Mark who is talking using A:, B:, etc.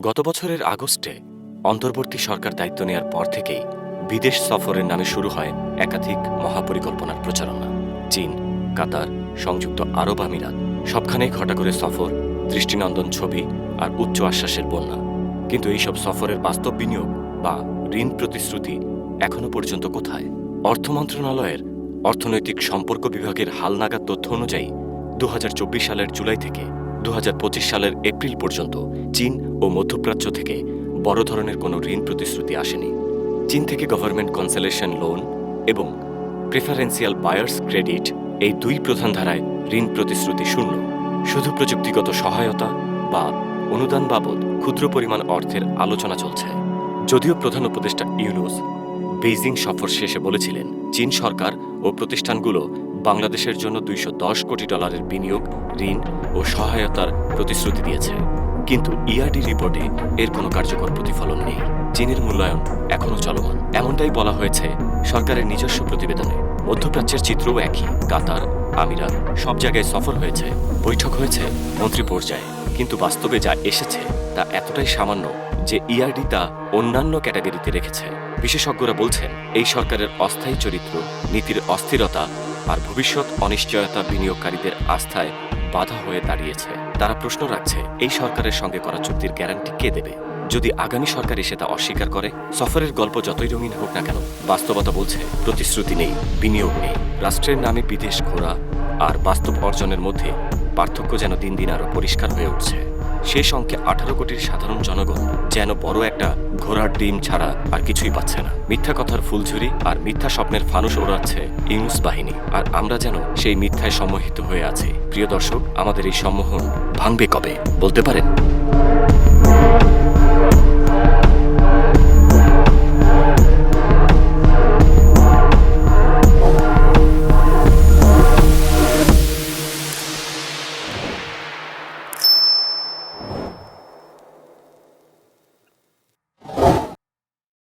A: গত বছরের আগস্টে অন্তর্বর্তী সরকার দায়িত্ব নেয়ার পর থেকেই বিদেশ সফরের নামে শুরু হয় একাধিক মহাপরিকল্পনার প্রচারণা। চীন, কাতার, সংযুক্ত আরব আমিরাত সবখানেই ঘটা করে সফর, দৃষ্টিনন্দন ছবি আর উচ্চ আশ্বাসের বন্যা। কিন্তু এইসব সফরের বাস্তব বিনিয়োগ বা ঋণ প্রতিশ্রুতি এখনো পর্যন্ত কোথায়? অর্থ মন্ত্রণালয়ের অর্থনৈতিক সম্পর্ক বিভাগের হালনাগাদ তথ্য অনুযায়ী 2024 সালের জুলাই থেকে 2025 সালের এপ্রিল পর্যন্ত চীন ও মধ্যপ্রাচ্য থেকে বড় ধরনের কোনো ঋণ প্রতিশ্রুতি আসেনি। চীন থেকে গভর্নমেন্ট কনসেলেশন লোন এবং প্রেফারেন্সিয়াল বায়ার্স ক্রেডিট, এই দুই প্রধান ধারায় ঋণ প্রতিশ্রুতি শূন্য। শুধু প্রযুক্তিগত সহায়তা বা অনুদান বাবদ ক্ষুদ্র পরিমাণ অর্থের আলোচনা চলছে। যদিও প্রধান উপদেষ্টা ইউনূস বেইজিং সফর শেষে বলেছিলেন, চীন সরকার ও প্রতিষ্ঠানগুলো বাংলাদেশের জন্য $210 কোটি বিনিয়োগ, ঋণ ও সহায়তার প্রতিশ্রুতি দিয়েছে। কিন্তু ইআরডি রিপোর্টে এর কোনো কার্যকর প্রতিফলন নেই। চীনের মূল্যায়ন এখনও চলমান, এমনটাই বলা হয়েছে সরকারের নিজস্ব প্রতিবেদনে। মধ্যপ্রাচ্যের চিত্রও একই। কাতার, আমিরাত সব জায়গায় সফর হয়েছে, বৈঠক হয়েছে মন্ত্রী পর্যায়ে, কিন্তু বাস্তবে যা এসেছে তা এতটাই সামান্য যে ইআরডি তা অন্যান্য ক্যাটাগরিতে রেখেছে। বিশেষজ্ঞরা বলছেন, এই সরকারের অস্থায়ী চরিত্র, নীতির অস্থিরতা আর ভবিষ্যৎ অনিশ্চয়তা বিনিয়োগকারীদের আস্থায় বাধা হয়ে দাঁড়িয়েছে। তারা প্রশ্ন রাখছে, এই সরকারের সঙ্গে করা চুক্তির গ্যারান্টি কে দেবে যদি আগামী সরকার এসে তা অস্বীকার করে? সফরের গল্প যতই রঙিন হোক না কেন, বাস্তবতা বলছে প্রতিশ্রুতি নেই, বিনিয়োগ নেই। রাষ্ট্রের নামে বিদেশ ঘোরা আর বাস্তব অর্জনের মধ্যে পার্থক্য যেন দিন দিন আরও পরিষ্কার হয়ে উঠছে। শেষ অঙ্কে 18 কোটির সাধারণ জনগণ যেন বড় একটা ঘোড়ার ডিম ছাড়া আর কিছুই পাচ্ছে না। মিথ্যা কথার ফুলঝুরি আর মিথ্যা স্বপ্নের ফানুস ওড়াচ্ছে ইউনূস বাহিনী, আর আমরা যেন সেই মিথ্যায় সম্মোহিত হয়ে আছি। প্রিয় দর্শক, আমাদের এই সম্মোহন ভাঙবে কবে বলতে পারেন?